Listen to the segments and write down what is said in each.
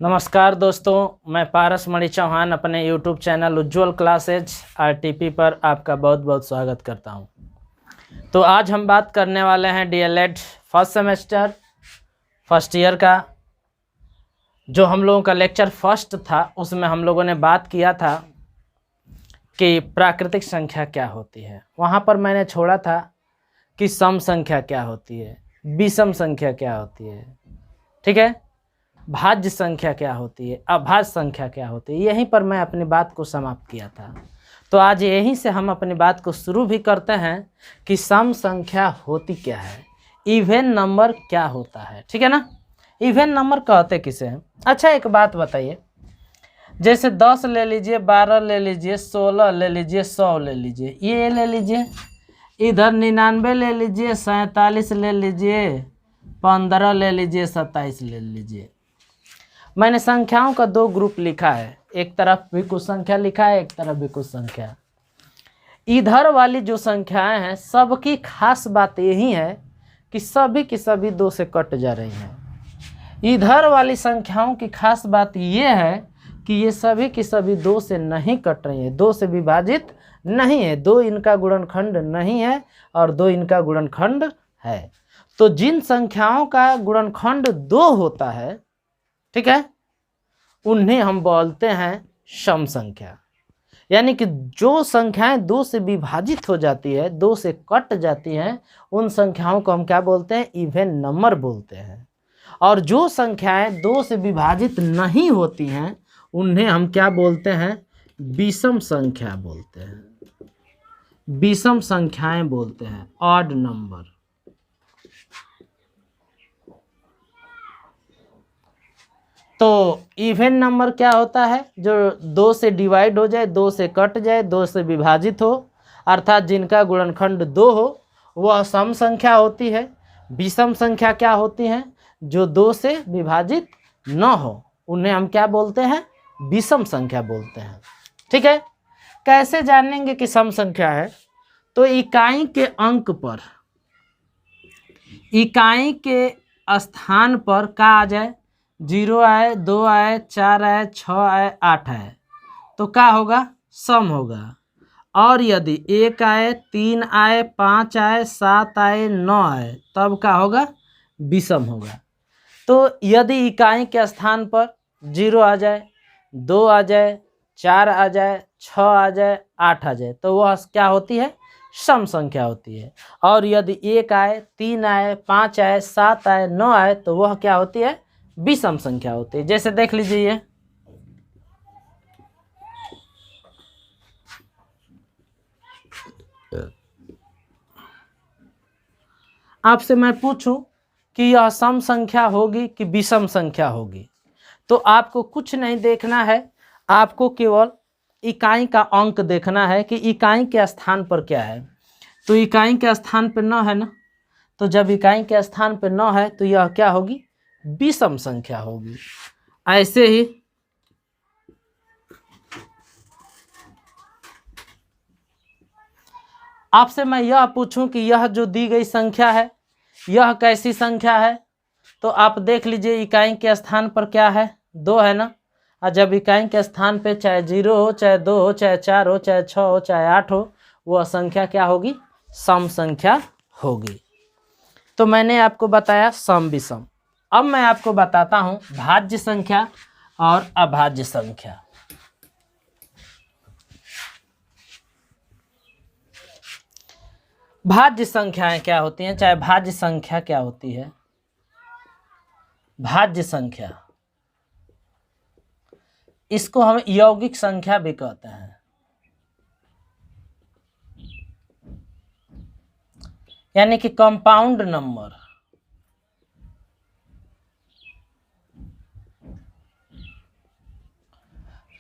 नमस्कार दोस्तों, मैं पारस मणि चौहान अपने YouTube चैनल उज्ज्वल क्लासेज RTP पर आपका बहुत बहुत स्वागत करता हूं। तो आज हम बात करने वाले हैं DLED first semester first year का। जो हम लोगों का लेक्चर फर्स्ट था उसमें हम लोगों ने बात किया था कि प्राकृतिक संख्या क्या होती है। वहां पर मैंने छोड़ा था कि सम संख्या क्या होती है, विषम संख्या क्या होती है, ठीक है, भाज्य संख्या क्या होती है, अभाज्य संख्या क्या होती है। यहीं पर मैं अपनी बात को समाप्त किया था। तो आज यहीं से हम अपनी बात को शुरू भी करते हैं कि सम संख्या होती क्या है, इवन नंबर क्या होता है, ठीक है ना। इवन नंबर कहते किसे हैं। अच्छा एक बात बताइए, जैसे 10 ले लीजिए, 12 ले लीजिए, 16 ले लीजिए, 100 ले लीजिए, ये ले लीजिए, इधर 99 ले लीजिए, 47 ले लीजिए, 15 ले लीजिए, 27 ले लीजिए। मैंने संख्याओं का दो ग्रुप लिखा है, एक तरफ भी कुछ संख्या लिखा है, एक तरफ भी कुछ संख्या। इधर वाली जो संख्याएं हैं सबकी खास बात यही है कि सभी की सभी दो से कट जा रही हैं। इधर वाली संख्याओं की खास बात यह है कि ये सभी की सभी दो से नहीं कट रही है, दो से विभाजित नहीं है, दो इनका गुणनखंड नहीं है और दो इनका गुणनखंड है। तो जिन संख्याओं का गुणनखंड 2 होता है, ठीक है, उन्हें हम बोलते हैं सम संख्या। यानी कि जो संख्याएं 2 से विभाजित हो जाती है, 2 से कट जाती हैं, उन संख्याओं को हम क्या बोलते हैं, इवन नंबर बोलते हैं। और जो संख्याएं 2 से विभाजित नहीं होती हैं उन्हें हम क्या बोलते हैं, विषम संख्या बोलते हैं, विषम संख्याएं बोलते हैं, ऑड नंबर। तो इवन नंबर क्या होता है, जो 2 से डिवाइड हो जाए, 2 से कट जाए, 2 से विभाजित हो, अर्थात जिनका गुणनखंड 2 हो, वह सम संख्या होती है। विषम संख्या क्या होती हैं, जो 2 से विभाजित न हो, उन्हें हम क्या बोलते हैं, विषम संख्या बोलते हैं, ठीक है। कैसे जानेंगे कि सम संख्या है, तो इकाई के अंक पर, इकाई के स्थान पर क्या आ जाए, 0 आए, 2 आए, 4 आए, 6 आए, 8 आए, तो क्या होगा, सम होगा। और यदि 1 आए, 3 आए, 5 आए, 7 आए, 9 आए, तब क्या होगा, विषम होगा। तो यदि इकाई के स्थान पर 0 आ जाए, 2 आ जाए, 4 आ जाए, 6 आ जाए, 8 आ जाए, तो वह क्या होती है, सम संख्या होती है। और यदि 1 आए, 3 आए, 5 आए, 7 आए, 9 आए, तो वह क्या होती है, विषम संख्या होती है। जैसे देख लीजिए, ये आपसे मैं पूछूं कि यह सम संख्या होगी कि विषम संख्या होगी, तो आपको कुछ नहीं देखना है, आपको केवल इकाई का अंक देखना है कि इकाई के स्थान पर क्या है। तो इकाई के स्थान पर 9 है ना, तो जब इकाई के स्थान पर 9 है तो यह क्या होगी, विषम संख्या होगी। ऐसे ही आपसे मैं यह पूछूं कि यह जो दी गई संख्या है यह कैसी संख्या है, तो आप देख लीजिए इकाई के स्थान पर क्या है, 2 है ना। और जब इकाई के स्थान पे चाहे 0 हो, चाहे 2 हो, चाहे 4 हो, चाहे 6 हो, चाहे 8 हो, वह संख्या क्या होगी, सम संख्या होगी। तो मैंने आपको बताया सम विषम। अब मैं आपको बताता हूं भाज्य संख्या और अभाज्य संख्या। भाज्य संख्याएं क्या होती हैं, चाहे भाज्य संख्या क्या होती है। भाज्य संख्या, इसको हम यौगिक संख्या भी कहते हैं। यानी कि कंपाउंड नंबर।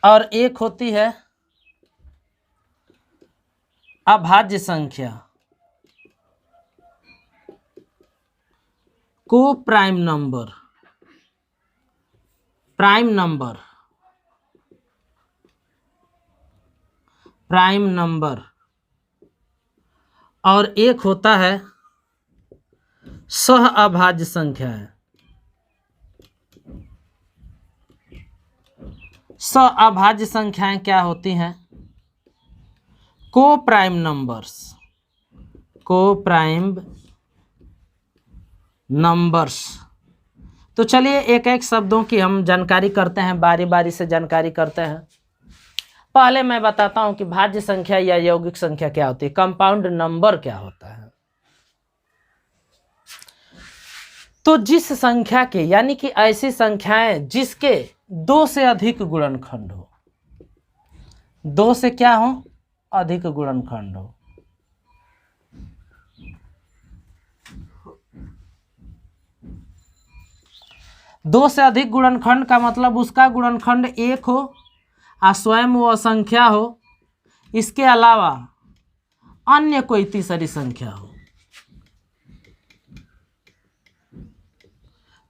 और एक होती है अभाज्य संख्या, को prime number, prime number, prime number. और एक होता है सह अभाज्य संख्या है। सअभाज्य संख्याएं क्या होती हैं? को प्राइम नंबर्स। को प्राइम नंबर्स। तो चलिए एक एक शब्दों की हम जानकारी करते हैं, बारी बारी से जानकारी करते हैं। पहले मैं बताता हूं कि भाज्य संख्या या यौगिक संख्या क्या होती है, कंपाउंड नंबर क्या होता है। तो जिस संख्या के, यानी कि ऐसी संख्याएं जिसके 2 से अधिक गुणनखंड हो, 2 से क्या हो? अधिक गुणनखंड हो। दो से अधिक गुणनखंड का मतलब उसका गुणनखंड 1 हो और स्वयं वो संख्या हो, इसके अलावा अन्य कोई तीसरी संख्या हो,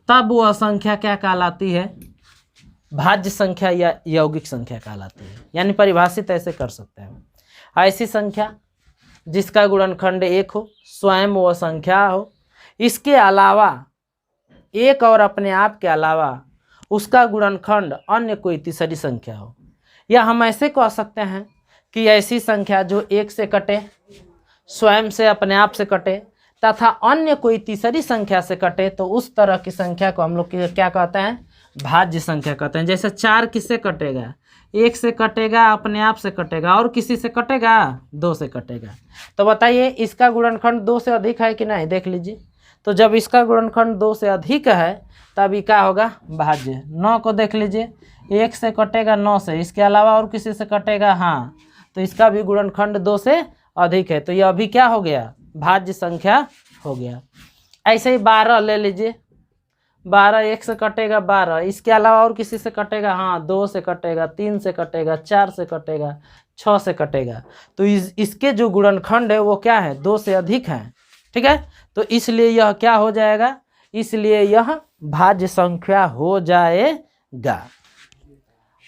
तब वह संख्या क्या कहलाती है? भाज्य संख्या या यौगिक संख्या कहलाती है। यानी परिभाषित ऐसे कर सकते हैं, ऐसी संख्या जिसका गुणनखंड 1 हो, स्वयं वह संख्या हो, इसके अलावा एक और अपने आप के अलावा उसका गुणनखंड अन्य कोई तीसरी संख्या हो। या हम ऐसे कह सकते हैं कि ऐसी संख्या जो 1 से कटे, स्वयं से अपने आप से कटे तथा अन्य कोई तीसरी संख्या से कटे, तो उस तरह की संख्या को हम लोग क्या कहते हैं? भाज्य संख्या कहते हैं। जैसे 4 किससे कटेगा? 1 से कटेगा, अपने आप से कटेगा, और किसी से कटेगा? 2 से कटेगा। तो बताइए इसका गुणनखंड 2 से अधिक है कि नहीं? देख लीजिए। तो जब इसका गुणनखंड 2 से अधिक है तब ये क्या होगा? भाज्य। 9 को देख लीजिए, 1 से कटेगा 9 से, इसके अलावा और किसी से कटेगा, हाँ, तो इसका भी गुणनखंड 2 से अधिक है, तो यह अभी क्या हो गया? भाज्य संख्या हो गया। ऐसे ही 12 ले लीजिए, 12 1 से कटेगा 12, इसके अलावा और किसी से कटेगा, हाँ, 2 से कटेगा, 3 से कटेगा, 4 से कटेगा, 6 से कटेगा, तो इसके जो गुणनखंड है वो क्या है? 2 से अधिक है। ठीक है, तो इसलिए यह क्या हो जाएगा? इसलिए यह भाज्य संख्या हो जाएगा।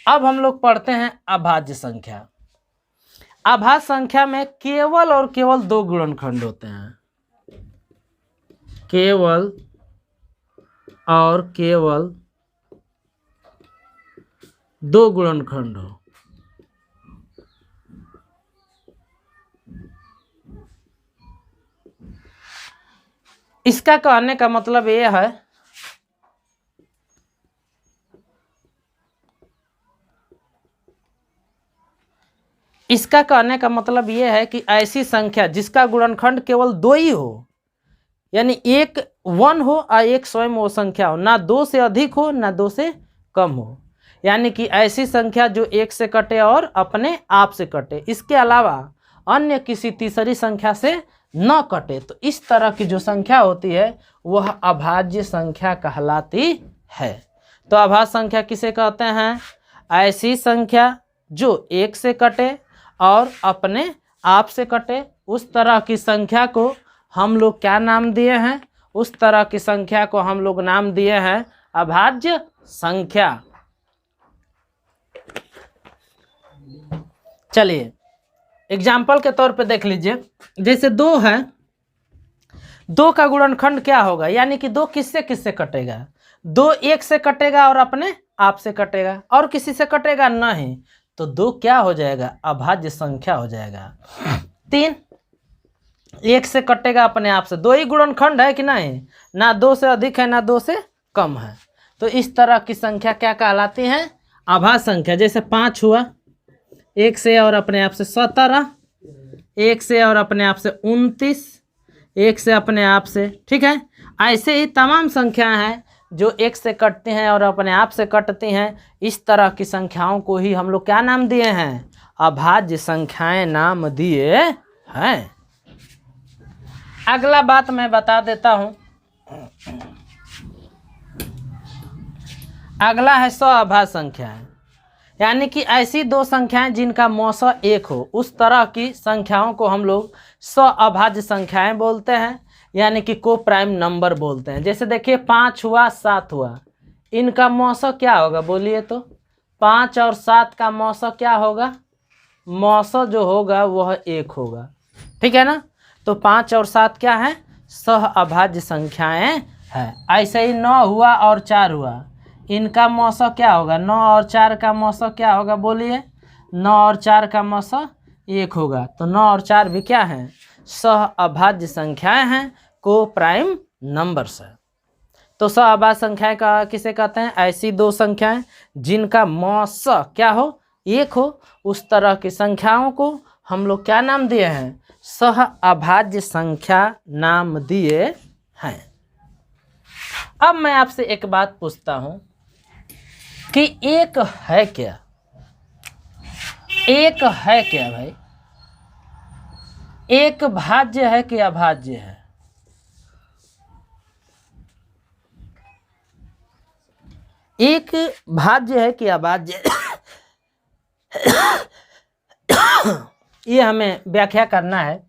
अब हम लोग पढ़ते हैं अभाज्य संख्या। अभाज्य संख्या में केवल और केवल 2 गुणनखंड होते हैं, केवल और केवल 2 गुणनखंड हो। इसका कहने का मतलब यह है इसका कहने का मतलब यह है कि ऐसी संख्या जिसका गुणनखंड केवल 2 ही हो, यानी एक 1 हो और एक स्वयं वो संख्या हो, ना 2 से अधिक हो ना 2 से कम हो, यानी कि ऐसी संख्या जो 1 से कटे और अपने आप से कटे, इसके अलावा अन्य किसी तीसरी संख्या से न कटे, तो इस तरह की जो संख्या होती है वह अभाज्य संख्या कहलाती है। तो अभाज्य संख्या किसे कहते हैं? ऐसी संख्या जो 1 से कटे और अपने आप से कटे, उस तरह की संख्या को हम लोग क्या नाम दिए हैं? उस तरह की संख्या को हम लोग नाम दिए हैं अभाज्य संख्या। चलिए एग्जाम्पल के तौर पे देख लीजिए, जैसे 2 है, 2 का गुणनखंड क्या होगा? यानी कि 2 किससे किससे कटेगा? 2 1 से कटेगा और अपने आप से कटेगा, और किसी से कटेगा नहीं, तो 2 क्या हो जाएगा? अभाज्य संख्या हो जाएगा। 3 1 से कटेगा अपने आप से, 2 ही गुणनखंड है कि नहीं? ना 2 से अधिक है ना 2 से कम है, तो इस तरह की संख्या क्या कहलाती है? अभाज्य संख्या। जैसे 5 हुआ, 1 से और अपने आप से 17, 1 से और अपने आप से 29, 1 से अपने आप से, ठीक है। ऐसे ही तमाम संख्याएं हैं जो 1 से कटती हैं और अपने आप से कटती हैं। इस तरह की संख्याओं को ही हम लोग क्या नाम दिए हैं? अभाज्य संख्याएं नाम दिए हैं। अगला बात मैं बता देता हूं, अगला है सअभाज्य संख्याएं, यानी कि ऐसी 2 संख्याएं जिनका मौसा 1 हो, उस तरह की संख्याओं को हम लोग सअभाज्य संख्याएं बोलते हैं, यानी कि को प्राइम नंबर बोलते हैं। जैसे देखिए 5 हुआ, 7 हुआ, इनका मौसा क्या होगा? बोलिए तो 5 और 7 का मौसा क्या होगा? मौसा जो होगा वह 1 होगा, ठीक है ना। तो 5 और 7 क्या है? सअभाज्य संख्याएं हैं। ऐसे ही 9 हुआ और 4 हुआ, इनका मौसा क्या होगा, 9 और 4 का मौसा क्या होगा बोलिए, 9 और 4 का मौसा 1 होगा। तो 9 और 4 भी क्या हैं, सह अभाज्य संख्याएं हैं, को प्राइम नंबर्स है। तो सह अभाज्य संख्याएं का किसे कहते हैं, ऐसी दो संख्याएं जिनका मौसा क्या हो, 1 हो, उस तरह की संख्याओं को हम लोग क्या नाम दिए हैं, सह अभाज्य संख्या नाम दिए हैं। अब मैं आपसे एक बात पूछता हूं कि एक है क्या, एक है क्या भाई, एक भाज्य है कि अभाज्य है, एक भाज्य है कि अभाज्य ये हमें व्याख्या करना है।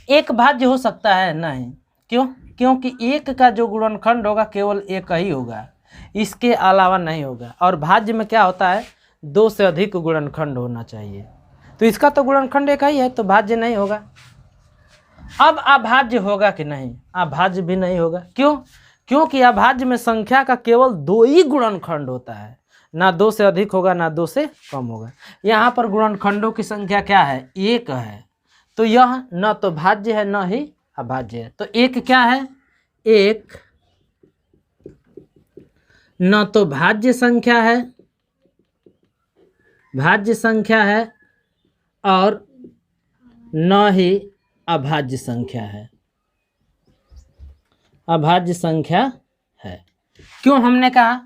एक भाज्य हो सकता है नहीं, क्यों, क्योंकि एक का जो गुणनखंड होगा केवल एक ही होगा, इसके अलावा नहीं होगा। और भाज्य में क्या होता है, 2 से अधिक गुणनखंड होना चाहिए, तो इसका तो गुणनखंड एक ही है, तो भाज्य नहीं होगा। अब अभाज्य होगा कि नहीं, अभाज्य भी नहीं होगा। क्यों, क्योंकि अभाज्य में संख्या का केवल 2 ही गुणनखंड होता है, ना 2 से अधिक होगा ना 2 से कम होगा। यहाँ पर गुणनखंडों की संख्या क्या है, 1 है, तो यह न तो भाज्य है न ही अभाज्य है। तो एक क्या है, एक न तो भाज्य संख्या है, भाज्य संख्या है, और न ही अभाज्य संख्या है, अभाज्य संख्या है। क्यों हमने कहा,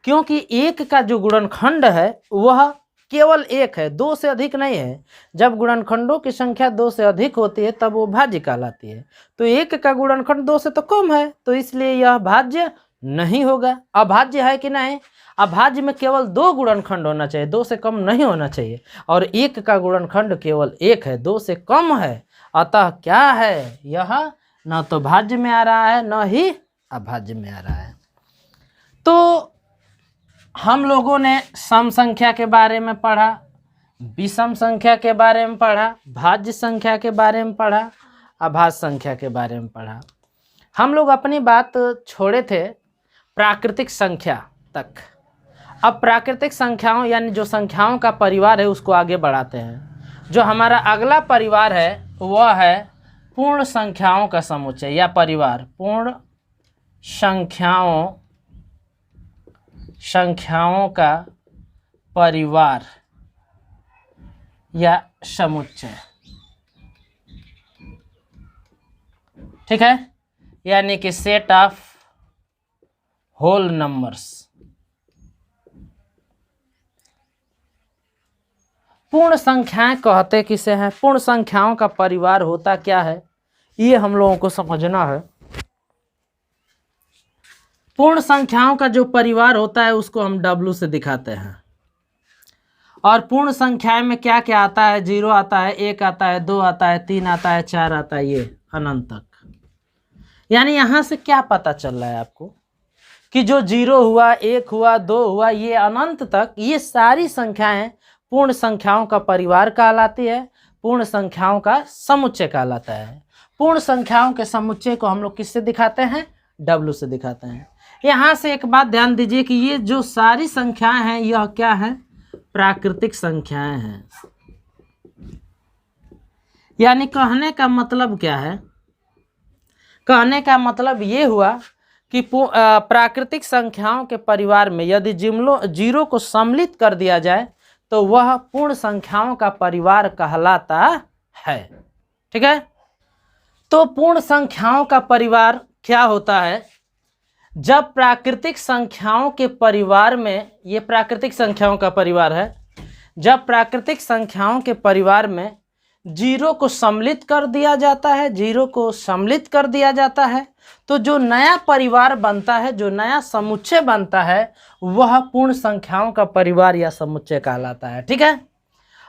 क्योंकि एक का जो गुणनखंड है वह केवल 1 है, 2 से अधिक नहीं है। जब गुणनखंडों की संख्या 2 से अधिक होती है तब वो भाज्य कहलाती है। तो एक का गुणनखंड 2 से तो कम है, तो इसलिए यह भाज्य नहीं होगा। अभाज्य है कि नहीं, अभाज्य में केवल 2 गुणनखंड होना चाहिए, 2 से कम नहीं होना चाहिए, और एक का गुणनखंड केवल 1 है, 2 से कम है। अतः क्या है, यह न तो भाज्य में आ रहा है न ही अभाज्य में आ रहा है। तो हम लोगों ने सम संख्या के बारे में पढ़ा, विषम संख्या के बारे में पढ़ा, भाज्य संख्या के बारे में पढ़ा, अभाज्य संख्या के बारे में पढ़ा। हम लोग अपनी बात छोड़े थे प्राकृतिक संख्या तक। अब प्राकृतिक संख्याओं यानी जो संख्याओं का परिवार है उसको आगे बढ़ाते हैं। जो हमारा अगला परिवार है वह है पूर्ण संख्याओं का समुच्चय या परिवार, पूर्ण संख्याओं का परिवार या समुच्चय, ठीक है, यानी कि सेट ऑफ होल नंबर्स। पूर्ण संख्याएं कहते किसे हैं, पूर्ण संख्याओं का परिवार होता क्या है, ये हम लोगों को समझना है। पूर्ण संख्याओं का जो परिवार होता है उसको हम W से दिखाते हैं। और पूर्ण संख्याएं में क्या क्या आता है, 0 आता है, 1 आता है, 2 आता है, 3 आता है, 4 आता है, ये अनंत तक। यानी यहाँ से क्या पता चल रहा है आपको कि जो 0 हुआ, 1 हुआ, 2 हुआ, ये अनंत तक, ये सारी संख्याएं पूर्ण संख्याओं का परिवार कहलाती है, पूर्ण संख्याओं का समुच्चय कहलाता है। पूर्ण संख्याओं के समुच्चय को हम लोग किससे दिखाते हैं, W से दिखाते हैं। यहाँ से एक बात ध्यान दीजिए कि ये जो सारी संख्याएं हैं यह क्या है, प्राकृतिक संख्याएं हैं। यानी कहने का मतलब क्या है, कहने का मतलब ये हुआ कि प्राकृतिक संख्याओं के परिवार में यदि 0 को सम्मिलित कर दिया जाए तो वह पूर्ण संख्याओं का परिवार कहलाता है, ठीक है। तो पूर्ण संख्याओं का परिवार क्या होता है, जब प्राकृतिक संख्याओं के परिवार में, ये प्राकृतिक संख्याओं का परिवार है, जब प्राकृतिक संख्याओं के परिवार में 0 को सम्मिलित कर दिया जाता है, 0 को सम्मिलित कर दिया जाता है, तो जो नया परिवार बनता है, जो नया समुच्चय बनता है, वह पूर्ण संख्याओं का परिवार या समुच्चय कहलाता है, ठीक है।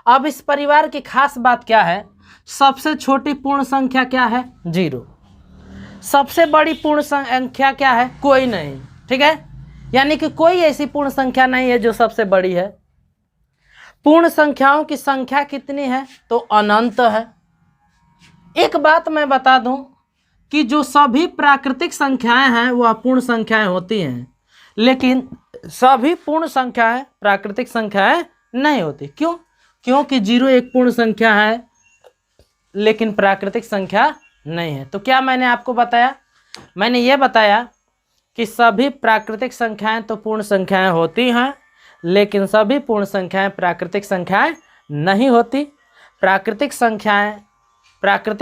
अब इस परिवार की खास बात क्या है, सबसे छोटी पूर्ण संख्या क्या है, 0। सबसे बड़ी पूर्ण संख्या क्या है, कोई नहीं, ठीक है। यानी कि कोई ऐसी पूर्ण संख्या नहीं है जो सबसे बड़ी है। पूर्ण संख्याओं की संख्या कितनी है, तो अनंत है। एक बात मैं बता दूं कि जो सभी प्राकृतिक संख्याएं हैं वह पूर्ण संख्याएं होती हैं, लेकिन सभी पूर्ण संख्याएं प्राकृतिक संख्याएं नहीं होती। क्यों? क्योंकि 0 एक पूर्ण संख्या है लेकिन प्राकृतिक संख्या नहीं है। तो क्या मैंने आपको बताया? मैंने ये बताया कि सभी प्राकृतिक संख्याएं तो पूर्ण संख्याएं होती हैं, लेकिन सभी पूर्ण संख्याएं प्राकृतिक संख्याएं नहीं होती। प्राकृतिक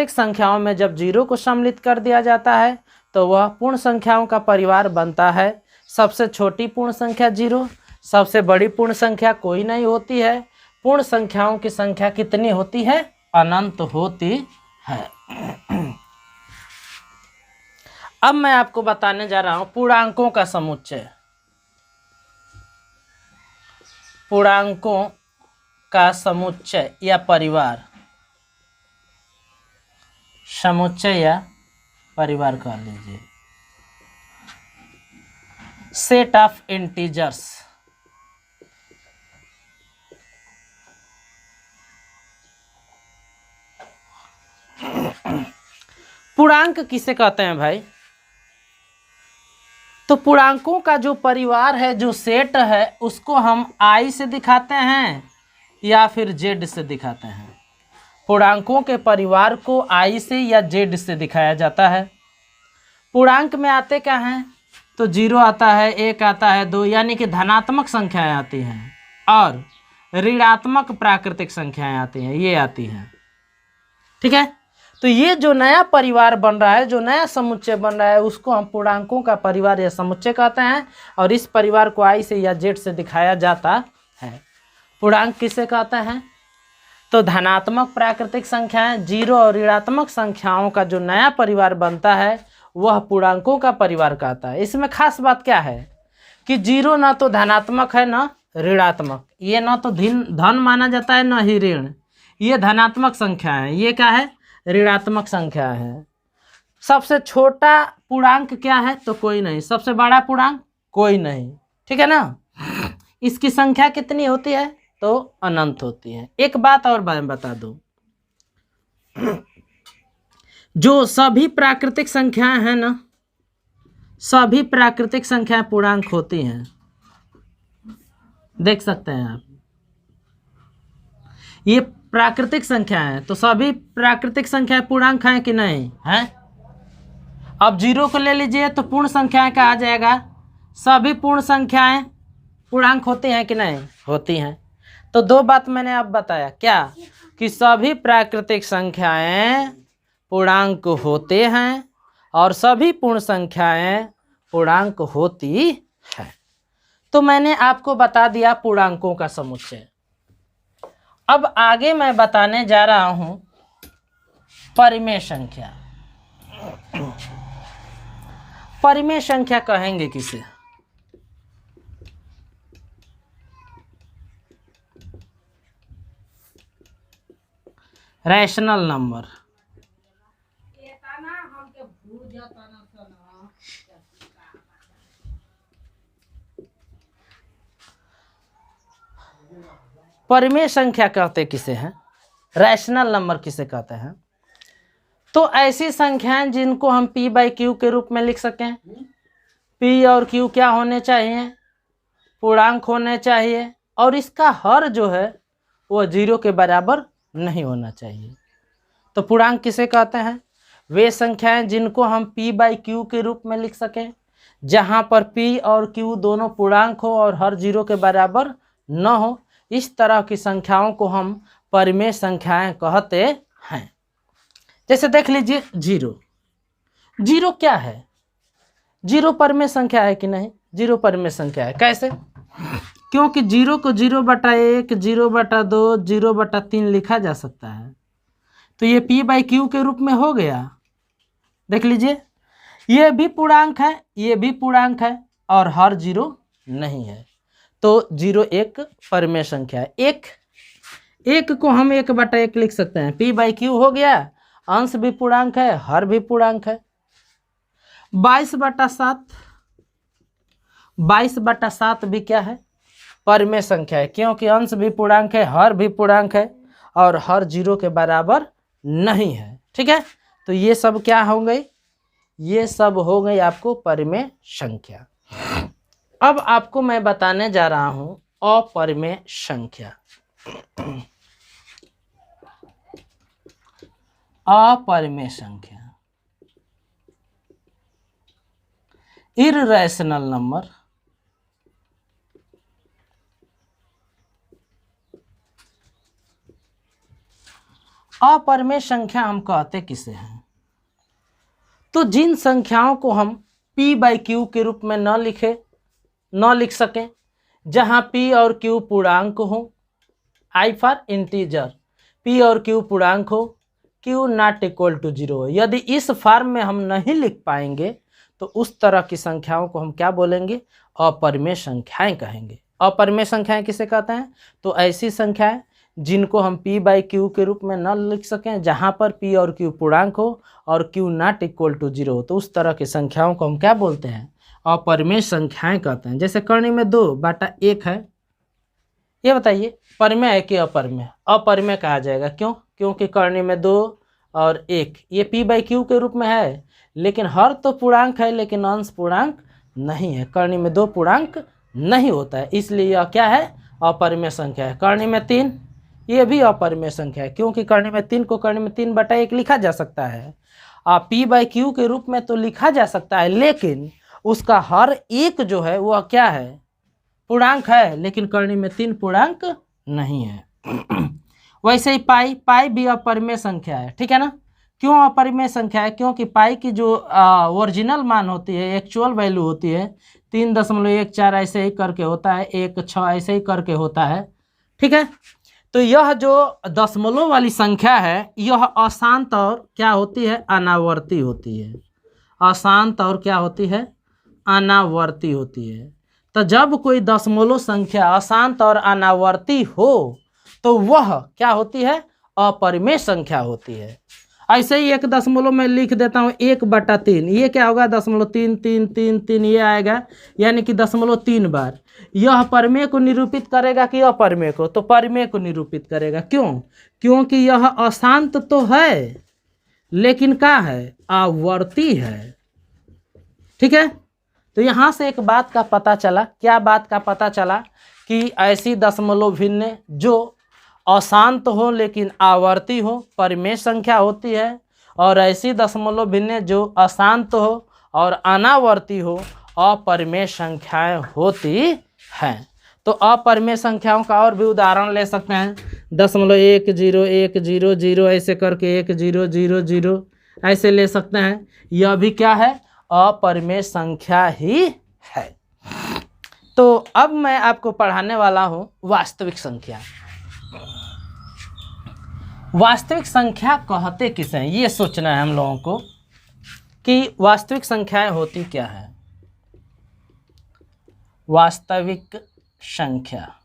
संख्याओं में जब 0 को सम्मिलित कर दिया जाता है तो वह पूर्ण संख्याओं का परिवार बनता है। सबसे छोटी पूर्ण संख्या 0, सबसे बड़ी पूर्ण संख्या कोई नहीं होती है। पूर्ण संख्याओं की संख्या कितनी होती है? अनंत होती है। अब मैं आपको बताने जा रहा हूं पूर्णांकों का समुच्चय। पूर्णांकों का समुच्चय या परिवार, समुच्चय या परिवार कह लीजिए। Set of integers. पूर्णांक किसे कहते हैं भाई? तो पूर्णांकों का जो परिवार है, जो सेट है, उसको हम I से दिखाते हैं या फिर Z से दिखाते हैं। पूर्णांकों के परिवार को I से या Z से दिखाया जाता है। पूर्णांक में आते क्या हैं? तो 0 आता है, 1 आता है, 2, यानी कि धनात्मक संख्याएं आती हैं, और ऋणात्मक प्राकृतिक संख्याएं आती हैं, ये आती हैं। ठीक है, तो ये जो नया परिवार बन रहा है, जो नया समुच्चय बन रहा है, उसको हम पूर्णांकों का परिवार या समुच्चय कहते हैं, और इस परिवार को I से या Z से दिखाया जाता है। पूर्णांक किसे कहते हैं? तो धनात्मक प्राकृतिक संख्याएं, 0 और ऋणात्मक संख्याओं का जो नया परिवार बनता है वह पूर्णांकों का परिवार कहता है। इसमें खास बात क्या है कि 0 ना तो धनात्मक है ना ऋणात्मक, ये ना तो धन माना जाता है ना ही ऋण, ये धनात्मक संख्या है। ये क्या है? ऋणात्मक संख्या है। सबसे छोटा पूर्णांक क्या है? तो कोई नहीं। सबसे बड़ा पूर्णांक कोई नहीं। ठीक है ना? इसकी संख्या कितनी होती है? तो अनंत होती है। एक बात और मैं बता दूं, जो सभी प्राकृतिक संख्याएं हैं ना, सभी प्राकृतिक संख्याएं पूर्णांक होती हैं। देख सकते हैं आप, ये प्राकृतिक संख्या है, तो सभी प्राकृतिक संख्याएं पूर्णांक हैं कि नहीं है? अब 0 को ले लीजिए तो पूर्ण संख्याएं का आ जाएगा। सभी पूर्ण संख्याएं पूर्णांक होती हैं कि नहीं? होती हैं। तो 2 बात मैंने अब बताया, क्या कि सभी प्राकृतिक संख्याएं पूर्णांक होते हैं और सभी पूर्ण संख्याएं पूर्णांक होती है। तो मैंने आपको बता दिया पूर्णांकों का समुच्चय। अब आगे मैं बताने जा रहा हूं परिमेय संख्या। परिमेय संख्या कहेंगे किसे? Rational number. परिमेय संख्या कहते किसे हैं? रैशनल नंबर किसे कहते हैं? तो ऐसी संख्याएं जिनको हम P/Q के रूप में लिख सकें। P और Q क्या होने चाहिए? पूर्णांक होने चाहिए, और इसका हर जो है वो 0 के बराबर नहीं होना चाहिए। तो पूर्णांक किसे कहते हैं? वे संख्याएं जिनको हम P/Q के रूप में लिख सकें, जहां पर P और Q दोनों पूर्णांक हो और हर 0 के बराबर न हो। इस तरह की संख्याओं को हम परिमेय संख्याएं कहते हैं। जैसे देख लीजिए 0। 0 क्या है? 0 परिमेय संख्या है कि नहीं? 0 परिमेय संख्या है। कैसे? क्योंकि 0 को 0/1, 0/2, 0/3 लिखा जा सकता है। तो ये P/Q के रूप में हो गया। देख लीजिए, ये भी पूर्णांक है, ये भी पूर्णांक है, और हर 0 नहीं है। तो 0 एक परिमेय संख्या है। एक को हम 1/1 लिख सकते हैं। P/Q हो गया, अंश भी पूर्णांक है, हर भी पूर्णांक है। 22/7, 22/7 भी क्या है? परिमेय संख्या है, क्योंकि अंश भी पूर्णांक है, हर भी पूर्णांक है, और हर 0 के बराबर नहीं है। ठीक है, तो ये सब क्या हो गई? ये सब हो गई आपको परिमेय संख्या। अब आपको मैं बताने जा रहा हूं अपरिमेय संख्या। अपरिमेय संख्या, इर्रेशनल नंबर, अपरिमेय संख्या हम कहते किसे हैं? तो जिन संख्याओं को हम p/q के रूप में न लिख सकें, जहां p और q पूर्णांक हो, I फॉर इंटीजर, p और q पूर्णांक हो, q नॉट इक्वल टू 0 हो। यदि इस फॉर्म में हम नहीं लिख पाएंगे तो उस तरह की संख्याओं को हम क्या बोलेंगे? अपरिमेय संख्याएं कहेंगे। अपरिमेय संख्याएं किसे कहते हैं? तो ऐसी संख्याएं जिनको हम p/q के रूप में न लिख सकें, जहां पर p और q पूर्णांक हो और q नॉट इक्वल टू 0 हो, तो उस तरह की संख्याओं को हम क्या बोलते हैं? अपरिमेय संख्याएं कहते हैं। जैसे कर्णी में 2/1 है, ये बताइए परिमेय है कि अपरिमेय? अपरिमेय कहा जाएगा। क्यों? क्योंकि कर्णी में 2 और 1 ये p/q के रूप में है, लेकिन हर तो पूर्णांक है लेकिन अंश पूर्णांक नहीं है। कर्णी में 2 पूर्णांक नहीं होता है, इसलिए यह क्या है? अपरिमेय संख्या है। कर्णी में 3 ये भी अपरिमेय संख्या है, क्योंकि कर्णी में 3 को कर्णी में 3/1 लिखा जा सकता है। p/q के रूप में तो लिखा जा सकता है, लेकिन उसका हर एक जो है वह क्या है? पूर्णांक है, लेकिन कर्णी में 3 पूर्णांक नहीं है। वैसे ही पाई भी अपरिमेय संख्या है, ठीक है ना? क्यों अपरिमेय संख्या है? क्योंकि पाई की जो ओरिजिनल मान होती है, एक्चुअल वैल्यू होती है 3.14 ऐसे ही करके होता है, 1.6 ऐसे ही करके होता है, ठीक है? तो यह जो दशमलव वाली संख्या है, यह अशांत और क्या होती है? अनावर्ती होती है। अशांत और क्या होती है? अनावर्ती होती है। तो जब कोई दशमलव संख्या अशांत और अनावर्ती हो तो वह क्या होती है? अपरिमेय संख्या होती है। ऐसे ही एक दशमलव में लिख देता हूँ 1/3, ये क्या होगा? 0.33333 ये आएगा, यानी कि 0.3 बार। यह परिमेय को निरूपित करेगा कि अपरिमेय को? तो परिमेय को निरूपित करेगा। क्यों? क्योंकि यह अशांत तो है, लेकिन क्या है? आवर्ती है, ठीक है? तो यहाँ से एक बात का पता चला। क्या बात का पता चला? कि ऐसी दशमलव भिन्न जो अशांत हो लेकिन आवर्ती हो, परिमेय संख्या होती है, और ऐसी दशमलव भिन्न जो अशांत हो और अनावर्ती हो, अपरिमेय संख्याएं होती हैं। तो अपरिमेय संख्याओं का और भी उदाहरण ले सकते हैं। 0.101000 ऐसे करके 1000 ऐसे ले सकते हैं। यह भी क्या है? अपरिमेय संख्या ही है। तो अब मैं आपको पढ़ाने वाला हूं वास्तविक संख्या। वास्तविक संख्या कहते किसे हैं, ये सोचना है हम लोगों को कि वास्तविक संख्याएं होती क्या है। वास्तविक संख्या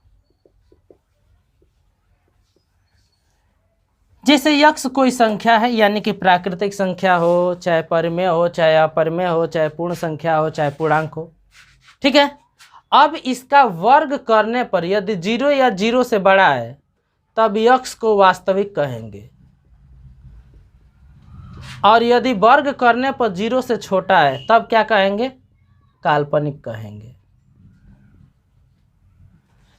जैसे यक्ष कोई संख्या है, यानी कि प्राकृतिक संख्या हो, चाहे परिमेय हो, चाहे अपरिमेय हो, चाहे पूर्ण संख्या हो, चाहे पूर्णांक हो, ठीक है? अब इसका वर्ग करने पर यदि 0 या 0 से बड़ा है तब यक्ष को वास्तविक कहेंगे, और यदि वर्ग करने पर 0 से छोटा है तब क्या कहेंगे? काल्पनिक कहेंगे।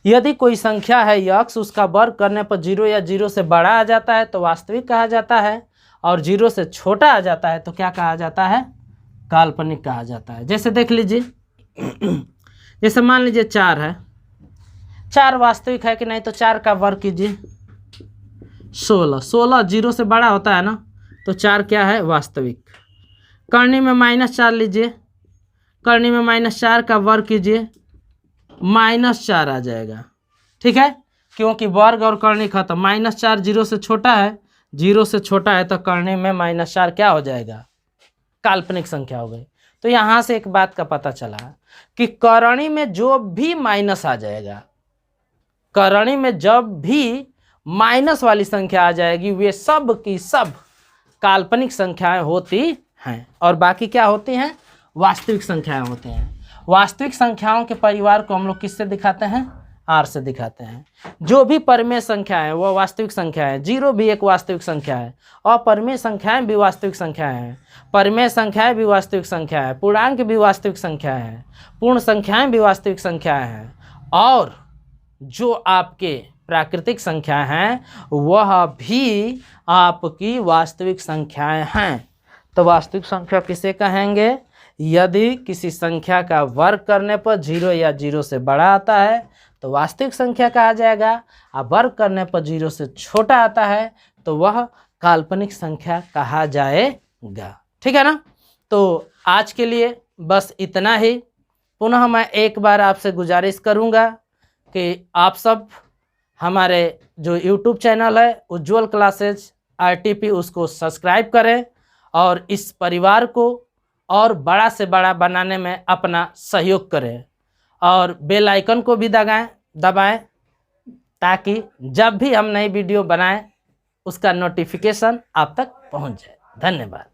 यदि कोई संख्या है यक्ष, उसका वर्ग करने पर 0 या 0 से बड़ा आ जाता है तो वास्तविक कहा जाता है, और 0 से छोटा आ जाता है तो क्या कहा जाता है? काल्पनिक कहा जाता है। जैसे देख लीजिए, जैसे मान लीजिए 4 है, 4 वास्तविक है कि नहीं? तो 4 का वर्ग कीजिए 16, 16 0 से बड़ा होता है ना, तो 4 क्या है? वास्तविक। कर्णी में -4 लीजिए, कर्णी में -4 का वर्ग कीजिए, -4 आ जाएगा, ठीक है? क्योंकि वर्ग और कर्णी खत्म। -4 0 से छोटा है, 0 से छोटा है तो कर्णी में -4 क्या हो जाएगा? काल्पनिक संख्या हो गई। तो यहाँ से एक बात का पता चला कि करणी में जो भी माइनस आ जाएगा, करणी में जब भी माइनस वाली संख्या आ जाएगी, वे सब की सब काल्पनिक संख्याएं होती हैं, और बाकी क्या होती हैं? वास्तविक संख्याएं होती हैं। वास्तविक संख्याओं के परिवार को हम लोग किससे दिखाते हैं? आर से दिखाते हैं। जो भी परिमेय संख्या है वह वास्तविक संख्या है। 0 भी एक वास्तविक संख्या है। अपरिमेय संख्याएं भी वास्तविक संख्याएं हैं। परिमेय संख्याएं भी वास्तविक संख्या है। पूर्णांक भी वास्तविक संख्या है। पूर्ण संख्याएं भी वास्तविक संख्याएं हैं। और जो आपके प्राकृतिक संख्या हैं वह भी आपकी वास्तविक संख्याएं हैं। तो वास्तविक संख्या किसे कहेंगे? यदि किसी संख्या का वर्ग करने पर 0 या 0 से बड़ा आता है तो वास्तविक संख्या कहा जाएगा, और वर्ग करने पर 0 से छोटा आता है तो वह काल्पनिक संख्या कहा जाएगा। ठीक है ना। तो आज के लिए बस इतना ही। पुनः मैं एक बार आपसे गुजारिश करूंगा कि आप सब हमारे जो YouTube चैनल है उज्ज्वल क्लासेज RTP उसको सब्सक्राइब करें और इस परिवार को और बड़ा से बड़ा बनाने में अपना सहयोग करें, और बेल आइकन को भी दबाएं ताकि जब भी हम नई वीडियो बनाएं उसका नोटिफिकेशन आप तक पहुंच जाए। धन्यवाद।